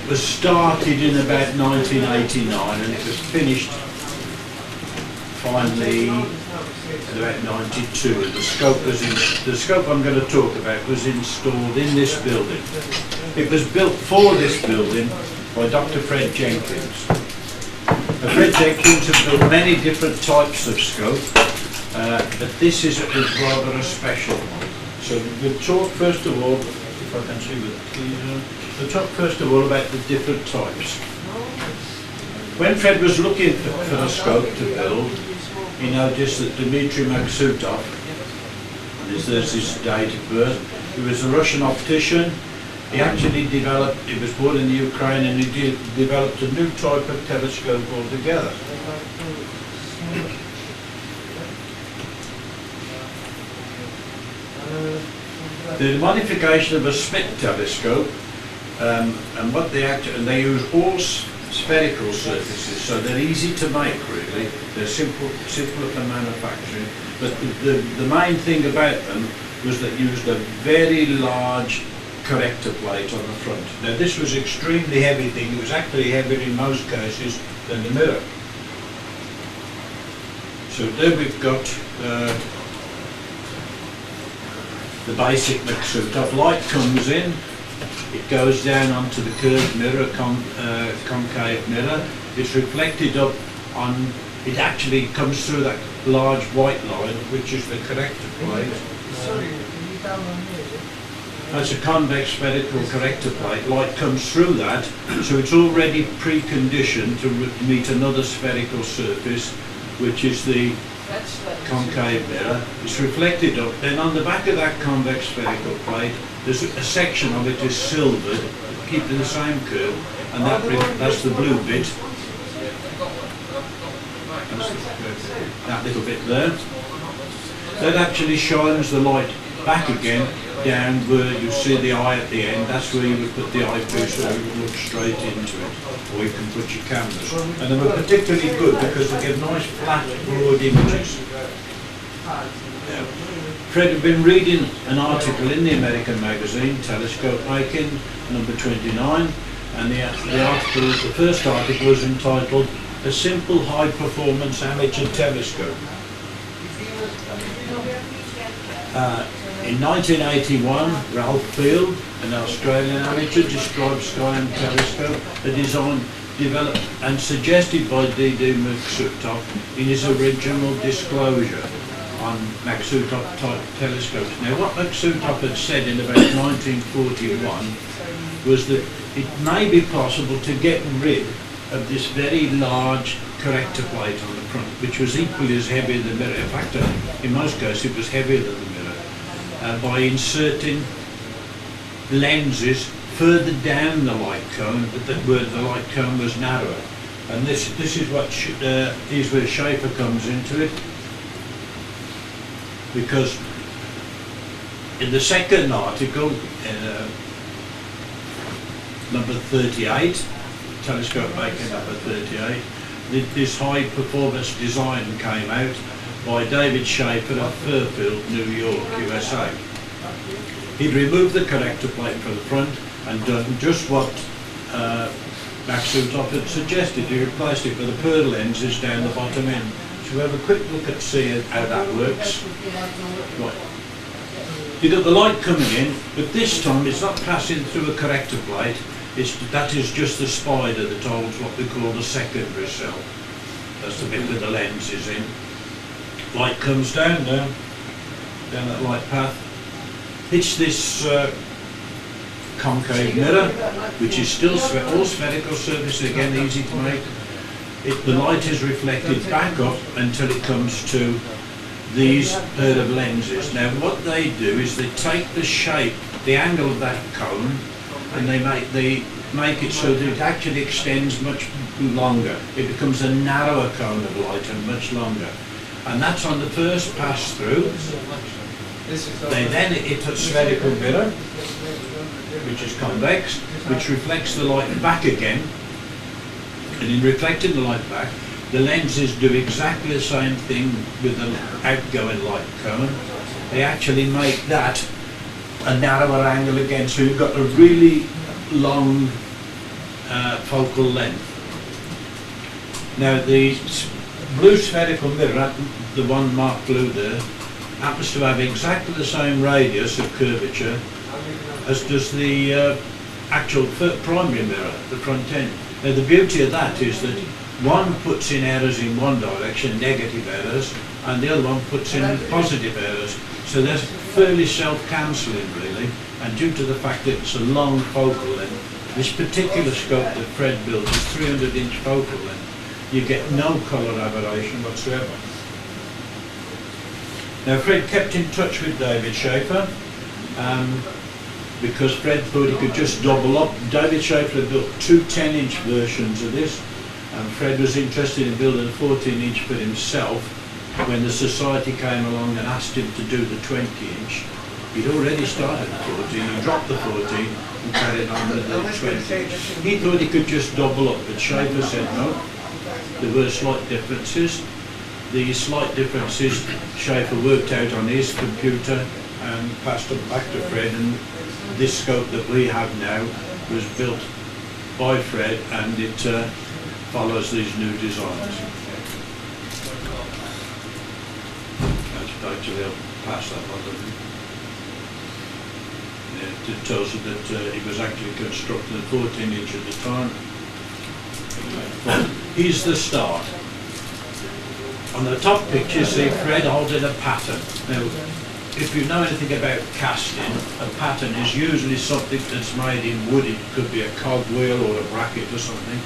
was started in about 1989 and it was finished finally in about 92. And the scope I'm going to talk about was installed in this building. It was built for this building by Dr. Fred Jenkins. Now, Fred Jenkins had built many different types of scope, but this is rather a special one. So we'll talk first of all, if I can see with the keys on, we'll talk first of all about the different types. When Fred was looking for a scope to build, he noticed that Dmitry Maksutov, and there's his date of birth, he was a Russian optician. He actually developed, he was born in the Ukraine, and he developed a new type of telescope altogether. The modification of a split telescope, and what they use all spherical surfaces, so they're easy to make really. They're simpler for manufacturing. But the main thing about them was that used a very large corrector plate on the front. Now this was extremely heavy thing. It was actually heavier in most cases than the mirror. So there we've got the basic Maksutov. Light comes in, it goes down onto the curved mirror, concave mirror. It's reflected up on, it actually comes through that large white line, which is the corrector plate. That's a convex spherical corrector plate. Light comes through that, so it's already preconditioned to meet another spherical surface, which is the concave mirror. It's reflected up. Then on the back of that convex spherical plate, there's a section of it is silvered, keeping the same curve, and that's the blue bit. That little bit there. That actually shines the light back again down where you see the eye at the end. That's where you would put the eyepiece, so you would look straight into it, or you can put your cameras. And they were particularly good because they give nice flat broad images. Yeah. Fred had been reading an article in the American magazine Telescope Making, number 29, and the first article was entitled "A Simple High Performance Amateur Telescope." In 1981, Ralph Field, an Australian amateur, described Skyline telescope, a design developed and suggested by D.D. Maksutov in his original disclosure on Maksutov type telescopes. Now what Maksutov had said in about 1941 was that it may be possible to get rid of this very large corrector plate on the front, which was equally as heavy as the mirror. In fact, in most cases it was heavier than the mirror. By inserting lenses further down the light cone, where the light cone was narrower. And this is what is where Schaefer comes into it, because in the second article, number 38, Telescope Making number 38, this high performance design came out by David Schaefer of Fairfield, New York, USA. He'd removed the corrector plate from the front and done just what Maksutov had suggested. He replaced it with the pearl lenses down the bottom end. So we have a quick look at see how that works. Right. You've got the light coming in, but this time it's not passing through a corrector plate. That is just the spider that holds what we call the secondary cell. That's the bit with the lenses in. Light comes down now, down that light path, hits this concave mirror, which is still all spherical surface, again easy to make. The light is reflected back up until it comes to these pair of lenses. Now what they do is they take the shape, the angle of that cone, and they make it so that it actually extends much longer. It becomes a narrower cone of light and much longer. And that's on the first pass through. They then hit a spherical mirror, which is convex, which reflects the light back again. And in reflecting the light back, the lenses do exactly the same thing with the outgoing light cone. They actually make that a narrower angle again, so you've got a really long focal length. Now the blue spherical mirror, the one marked blue there, happens to have exactly the same radius of curvature as does the actual primary mirror, the front end. Now the beauty of that is that one puts in errors in one direction, negative errors, and the other one puts in positive errors. So they're fairly self-cancelling really, and due to the fact that it's a long focal length, this particular scope that Fred built is 300-inch focal length. You get no colour aberration whatsoever. Now Fred kept in touch with David Schaefer because Fred thought he could just double up. David Schaefer had built two 10-inch versions of this, and Fred was interested in building a 14-inch for himself. When the society came along and asked him to do the 20-inch, he'd already started the 14, he dropped the 14 and carried on with the 20. He thought he could just double up, but Schaefer said no. There were slight differences. The slight differences Schaefer worked out on his computer and passed them back to Fred, and this scope that we have now was built by Fred, and it follows these new designs. Actually, I'll pass that on. It tells you that it was actually constructed at 14 inches at the time. Well, here's the start. On the top picture, you see Fred holding a pattern. Now, if you know anything about casting, a pattern is usually something that's made in wood. It could be a cogwheel or a bracket or something,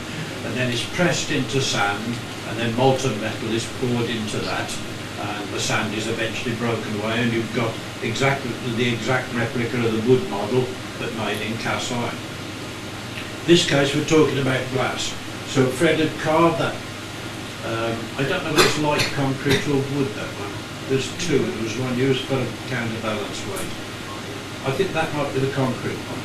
and then it's pressed into sand, and then molten metal is poured into that, and the sand is eventually broken away, and you've got exactly the exact replica of the wood model, but made in cast iron. In this case, we're talking about glass. So Fred had carved that. I don't know if it's light concrete or wood, that one. There's two. There was one used for a counterbalance weight. I think that might be the concrete one.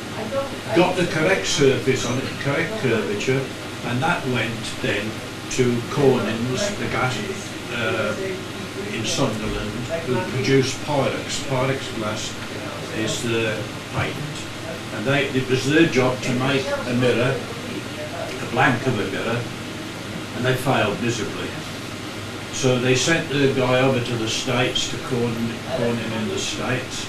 Got the correct surface on it, correct curvature, and that went then to Cornings, the gas in Sunderland, who produced Pyrex. Pyrex glass is the patent. And it was their job to make a mirror, a blank of a mirror, and they failed miserably. So they sent the guy over to the States, to Corning in the States,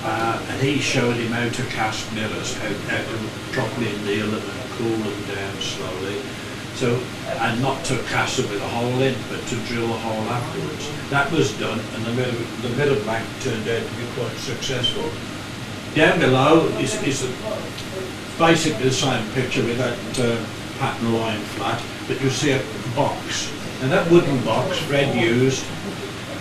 and he showed him how to cast mirrors, how to properly anneal them and cool them down slowly. So, and not to cast them with a hole in, but to drill a hole afterwards. That was done, and the mirror blank turned out to be quite successful. Down below is basically the same picture with that pattern lying flat, but you see a box. And that wooden box Fred used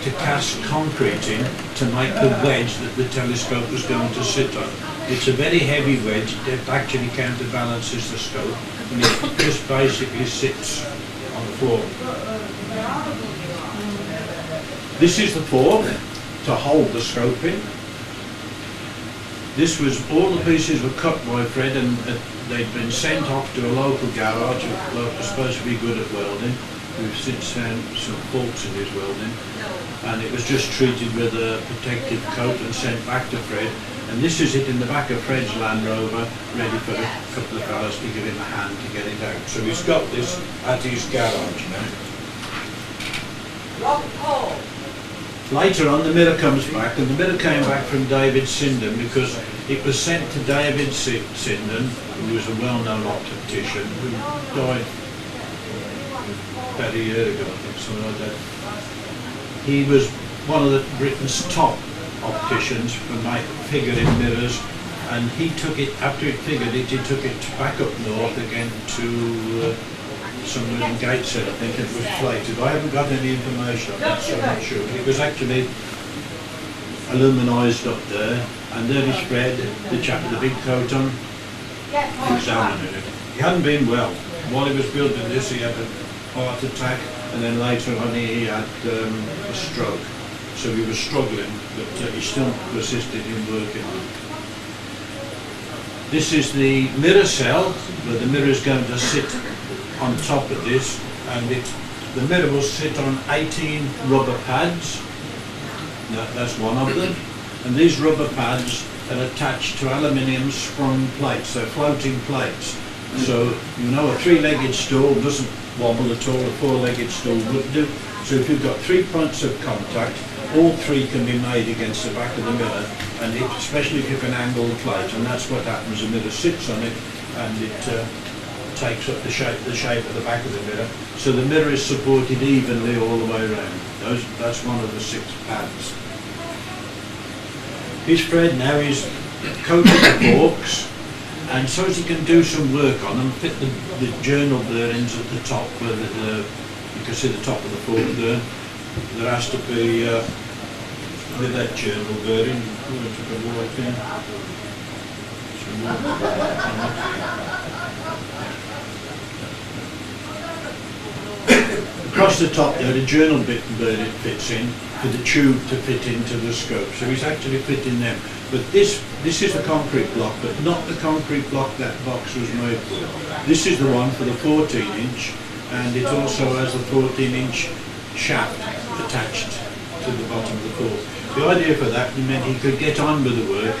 to cast concrete in to make the wedge that the telescope was going to sit on. It's a very heavy wedge, it actually counterbalances the scope, and it just basically sits on the floor. This is the fork to hold the scope in. This was, all the pieces were cut by Fred, and they'd been sent off to a local garage that was supposed to be good at welding. We've since found some faults in his welding, and it was just treated with a protective coat and sent back to Fred. And this is it in the back of Fred's Land Rover, ready for a couple of fellas to give him a hand to get it out. So he's got this at his garage now. Later on, the mirror comes back, and the mirror came back from David Sinden because it was sent to David Sinden, who was a well-known optician, who died about a year ago, I think, something like that. He was one of Britain's top opticians for figuring mirrors, and he took it, after he figured it, he took it back up north again to somewhere in Gateshead, I think, it was plated. I haven't got any information on that, so I'm not sure. It was actually aluminised up there, and there is Fred, the chap with the big coat on, examining it. He hadn't been well. While he was building this, he had a heart attack, and then later on he had a stroke. So he was struggling, but he still persisted in working on it. This is the mirror cell, where the mirror is going to sit on top of this, and the mirror will sit on 18 rubber pads. That's one of them. And these rubber pads are attached to aluminium sprung plates, they're floating plates. So, you know, a three-legged stool doesn't wobble at all, a four-legged stool would do. So if you've got 3 points of contact, all 3 can be made against the back of the mirror, and especially if you can angle the plate, and that's what happens. The mirror sits on it, and it takes up the shape of the back of the mirror. So the mirror is supported evenly all the way around. That's one of the 6 pads. Here's Fred now. He's coated the forks, and so as he can do some work on them, fit the journal bearings at the top, where you can see the top of the fork there. There has to be with that journal bearing. Across the top there, the journal bit bearing fits in for the tube to fit into the scope. So he's actually fitting them. But this is the concrete block, but not the concrete block that box was made for. This is the one for the 14-inch, and it also has the 14-inch shaft attached to the bottom of the fork. The idea for that meant he could get on with the work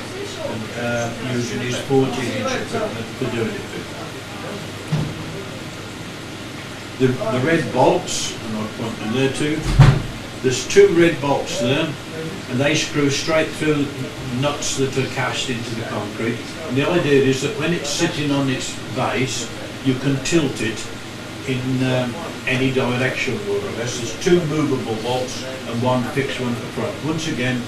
and using his 14-inch equipment for doing it. The red bolts, and I'll point them there too. There's 2 red bolts there, and they screw straight through nuts that are cast into the concrete. And the idea is that when it's sitting on its base, you can tilt it in any direction more or less. There's 2 movable bolts and 1 fixed one at the front. Once again,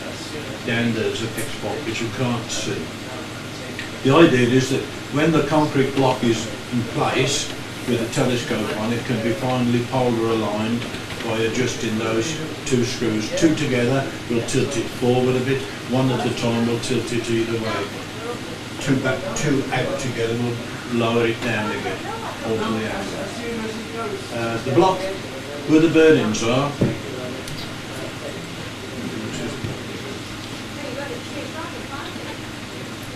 down there's a fixed bolt which you can't see. The idea is that when the concrete block is in place with a telescope on, it can be finely polar aligned by adjusting those 2 screws. 2 together will tilt it forward a bit, 1 at a time will tilt it either way. 2 back, 2 out together will lower it down again, over the angle. The block where the bearings are,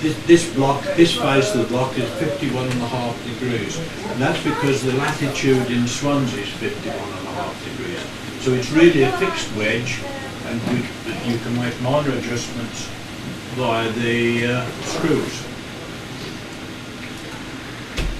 this block, this face of the block is 51.5 degrees, and that's because the latitude in Swansea is 51.5 degrees. So it's really a fixed wedge, and you can make minor adjustments via the screws.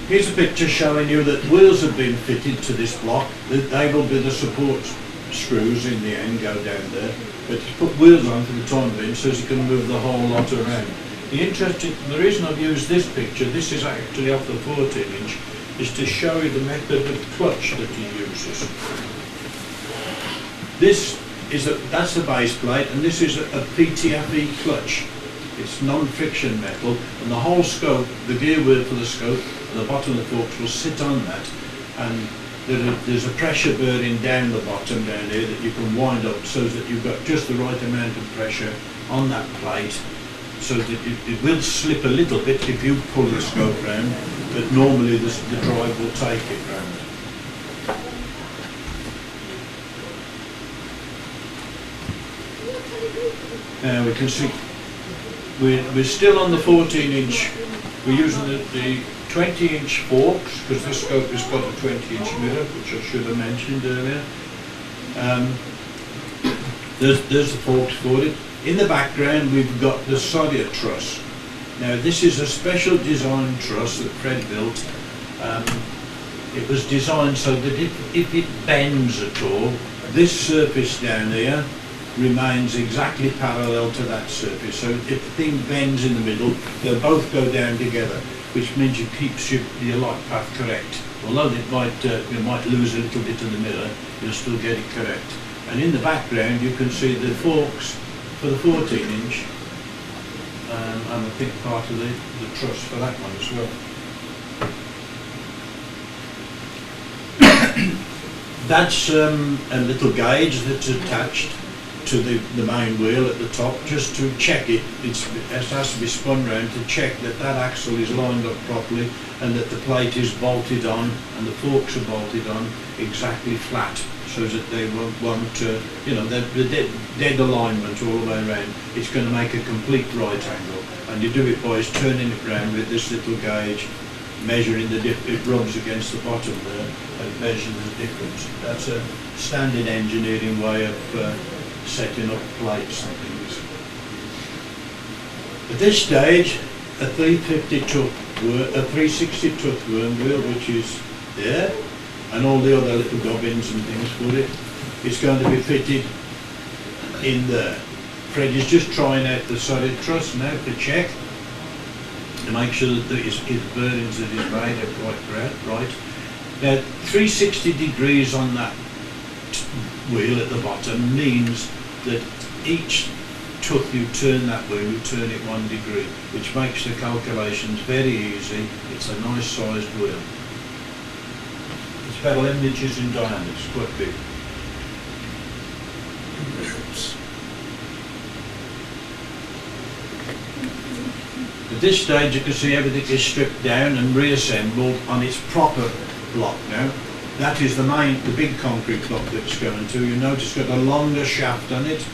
Here's a picture showing you that wheels have been fitted to this block. They will be the support screws in the end, go down there. But you put wheels on for the time being so as you can move the whole lot around. The reason I've used this picture, this is actually off the 14-inch, is to show you the method of clutch that he uses. That's the base plate, and this is a PTFE clutch. It's non-friction metal, and the whole scope, the gear wheel for the scope, and the bottom of the forks will sit on that, and there's a pressure bearing down the bottom down here that you can wind up so that you've got just the right amount of pressure on that plate, so that it will slip a little bit if you pull the scope round, but normally the drive will take it round. Now we can see we're still on the 14-inch. We're using the 20-inch forks because this scope has got a 20-inch mirror, which I should have mentioned earlier. There's the forks for it. In the background we've got the solder truss. Now this is a special design truss that Fred built. It was designed so that if it bends at all, this surface down here remains exactly parallel to that surface. So if the thing bends in the middle, they'll both go down together, which means it keeps your light path correct. Although you might lose a little bit of the mirror, you'll still get it correct. And in the background you can see the forks for the 14-inch, and I think part of the truss for that one as well. That's a little gauge that's attached to the main wheel at the top, just to check it. It has to be spun round to check that that axle is lined up properly and that the plate is bolted on and the forks are bolted on exactly flat, so that they won't the dead alignment all the way around. It's going to make a complete right angle, and you do it by turning it round with this little gauge, measuring the it rubs against the bottom there and measures the difference. That's a standard engineering way of setting up plates and things. At this stage, a 350 took a 360 tooth worm wheel, which is there, and all the other little gubbins and things for it. It's going to be fitted in there. Fred is just trying out the solid truss now to check, to make sure that his bearings that he's made are quite right. Now 360 degrees on that wheel at the bottom means that each tooth you turn that wheel, you turn it 1 degree, which makes the calculations very easy. It's a nice sized wheel. It's about 11 inches in diameter, it's quite big. At this stage you can see everything is stripped down and reassembled on its proper block now. That is the big concrete block that's going to. You notice it's got a longer shaft on it.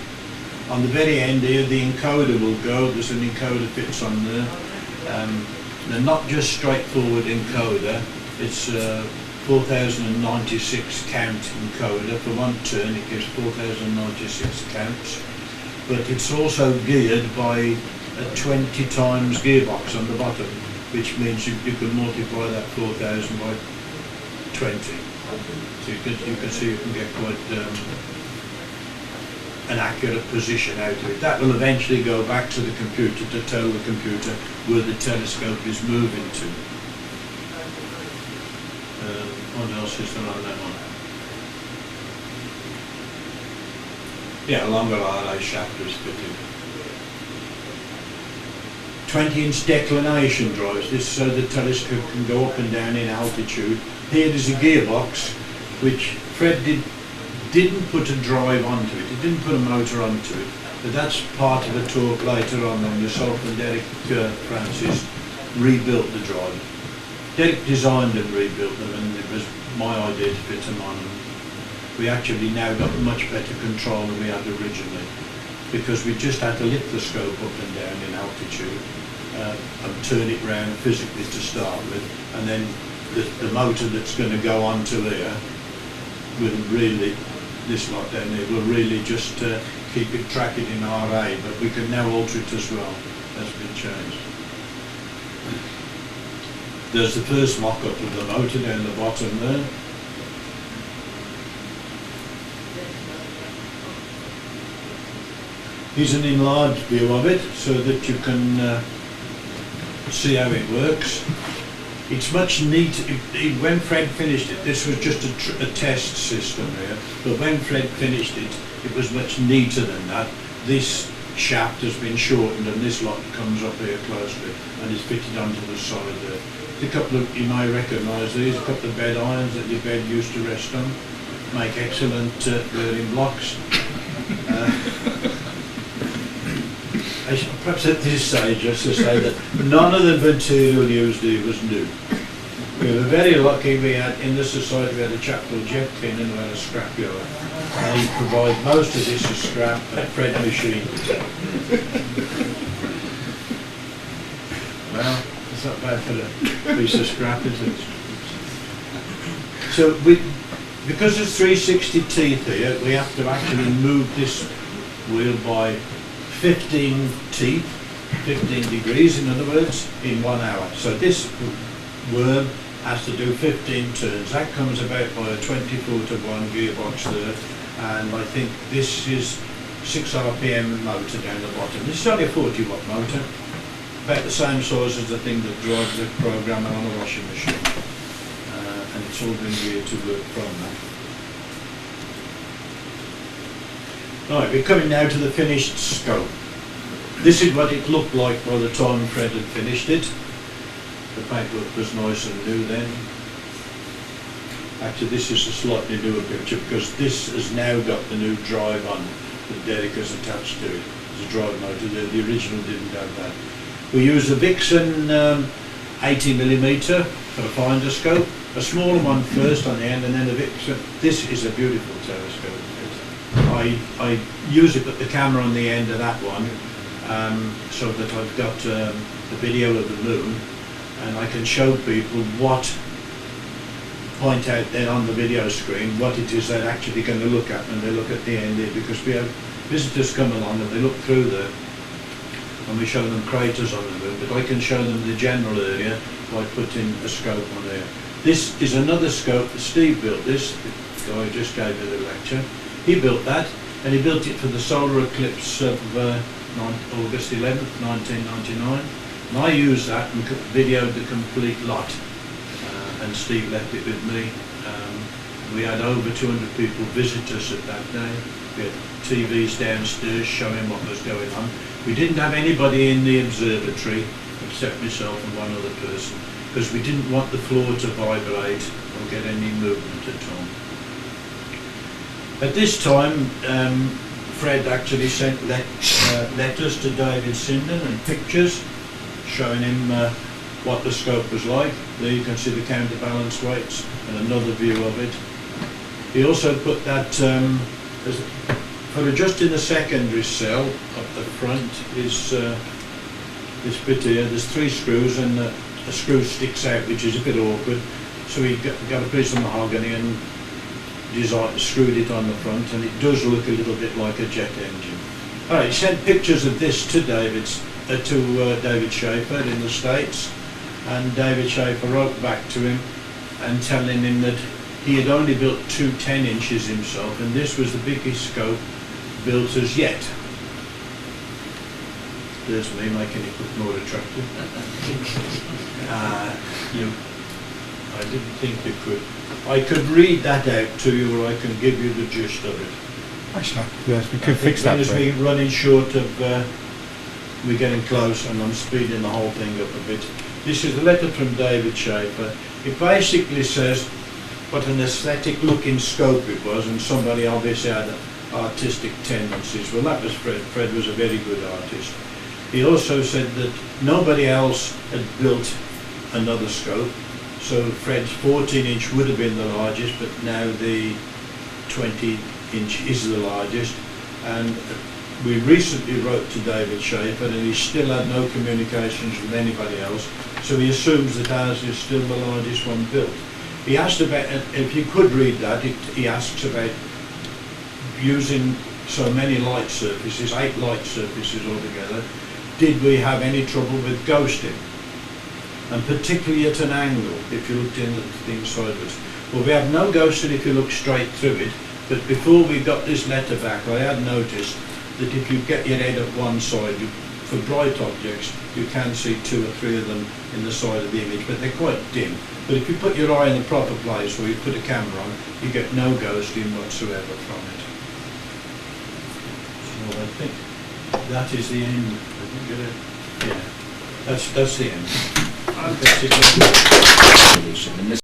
On the very end here the encoder will go. There's an encoder fits on there. They're not just straightforward encoder. It's 4096 count encoder. For one turn it gives 4096 counts. But it's also geared by a 20 times gearbox on the bottom, which means you can multiply that 4000 by 20. So you can see you can get quite an accurate position out of it. That will eventually go back to the computer to tell the computer where the telescope is moving to. What else is there on that one? Yeah, a longer RA shaft is fitted. 20-inch declination drives, this so the telescope can go up and down in altitude. Here there's a gearbox which Fred didn't put a drive onto it, he didn't put a motor onto it, but that's part of a talk later on when myself and Derek Francis rebuilt the drive. Derek designed and rebuilt them, and it was my idea to fit them on. We actually now got much better control than we had originally, because we just had to lift the scope up and down in altitude and turn it round physically to start with, and then the motor that's going to go onto there will really, this lot down here, will really just keep it tracking in RA, but we can now alter it as well. That's been changed. There's the first mock-up of the motor down the bottom there. Here's an enlarged view of it so that you can see how it works. It's much neater. When Fred finished it, this was just a test system here, but when Fred finished it, it was much neater than that. This shaft has been shortened and this lot comes up here closely and is fitted onto the side there. A couple of, you may recognise these, a couple of bed irons that your bed used to rest on. Make excellent building blocks. I should perhaps at this stage just to say that none of the material used here was new. We were very lucky. We had, in the society, we had a chap called Jeff Kinnan who had a scrapyard. And he provided most of this as scrap and Fred machined it. Well, it's not bad for a piece of scrap, is it? So because there's 360 teeth here, we have to actually move this wheel by 15 teeth, 15 degrees in other words, in 1 hour. So this worm has to do 15 turns. That comes about by a 24-to-1 gearbox there, and I think this is 6 RPM motor down the bottom. This is only a 40-watt motor, about the same size as the thing that drives the programmer on a washing machine, and it's all been geared to work from that. Right, we're coming now to the finished scope. This is what it looked like by the time Fred had finished it. The paintwork was nice and new then. Actually, this is a slightly newer picture because this has now got the new drive on that Derek has attached to it. There's a drive motor there, the original didn't have that. We used a Vixen 80mm for a finder scope, a smaller one first on the end and then a Vixen. This is a beautiful telescope. I use it, put the camera on the end of that one so that I've got the video of the moon, and I can show people point out then on the video screen what it is they're actually going to look at when they look at the end here, because we have visitors come along and they look through there and we show them craters on the moon, but I can show them the general area by putting a scope on there. This is another scope that Steve built. This, the guy who just gave you the lecture, he built that, and he built it for the solar eclipse of August 11th, 1999. And I used that and videoed the complete lot, and Steve left it with me. We had over 200 people visit us at that day. We had TVs downstairs showing what was going on. We didn't have anybody in the observatory except myself and one other person, because we didn't want the floor to vibrate or get any movement at all. At this time, Fred actually sent letters to David Sinden and pictures showing him what the scope was like. There you can see the counterbalance weights and another view of it. He also put that, for adjusting the secondary cell up the front is this bit here. There's 3 screws, and a screw sticks out, which is a bit awkward. So he got a piece of mahogany and screwed it on the front, and it does look a little bit like a jet engine. All right, he sent pictures of this to David Schaefer in the States, and David Schaefer wrote back to him and telling him that he had only built 2 10 inches himself, and this was the biggest scope built as yet. There's me making it look more attractive. I didn't think you could. I could read that out to you, or I can give you the gist of it. Actually, yes, we could fix that. As we running short of, we're getting close, and I'm speeding the whole thing up a bit. This is a letter from David Schaefer. It basically says what an aesthetic looking scope it was, and somebody obviously had artistic tendencies. Well, that was Fred. Fred was a very good artist. He also said that nobody else had built another scope, so Fred's 14-inch would have been the largest, but now the 20-inch is the largest. And we recently wrote to David Schaefer, and he still had no communications with anybody else, so he assumes that ours is still the largest one built. He asked about, if you could read that, he asks about using so many light surfaces, 8 light surfaces altogether. Did we have any trouble with ghosting? And particularly at an angle, if you looked in at the thing sideways. Well, we have no ghosting if you look straight through it, but before we got this letter back, I had noticed that if you get your head at one side, for bright objects, you can see 2 or 3 of them in the side of the image, but they're quite dim. But if you put your eye in the proper place, or you put a camera on, you get no ghosting whatsoever from it. So I think that is the end. I think, yeah, that's the end. That's it.